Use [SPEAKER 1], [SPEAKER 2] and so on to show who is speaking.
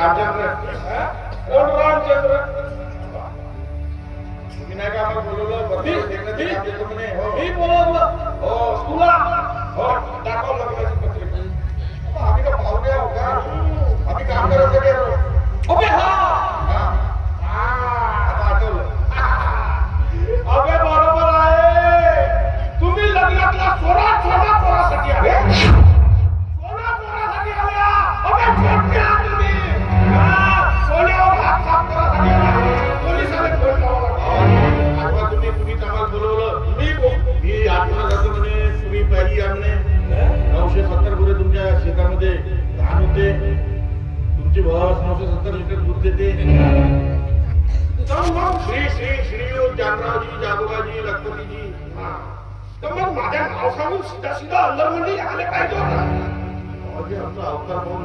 [SPEAKER 1] रामचंद्र
[SPEAKER 2] कोण रामचंद्र?
[SPEAKER 1] तुम्ही नाही का आम्हाला बोलवलं
[SPEAKER 2] मी बोलवलं
[SPEAKER 1] हो
[SPEAKER 2] तुला
[SPEAKER 1] हो दाखव लग्नाची पत्रिका. आम्ही का पाहुणे आहो का? आम्ही काम करायचं गेलो.
[SPEAKER 2] अबे हा
[SPEAKER 1] आता आठवलं.
[SPEAKER 2] अबे बरोबर आहे. तुम्ही लग्नातला सोना चोरासाठी आले. सोना चोरासाठी आले. अबे छोटे आहात तुम्ही. सोन्यावर हात साफ करासाठी आले. पोलिसांना फोन लावा.
[SPEAKER 1] आठवा तुम्ही आम्हाला बोलवलं. मी आठवण जातो म्हणे तुम्ही पहिली आमने 970 गुरे तुमच्या शेतामध्ये धान होते. तुमची बस 970 लिटर दूध देते. श्री श्री श्री जानरावजी जागोबाजी लखपतीजी.
[SPEAKER 2] तर मग माझ्या नाव सांगून सीधा अंदर मध्ये आले पाहिजे होता.
[SPEAKER 1] आमचा अवतार पाहून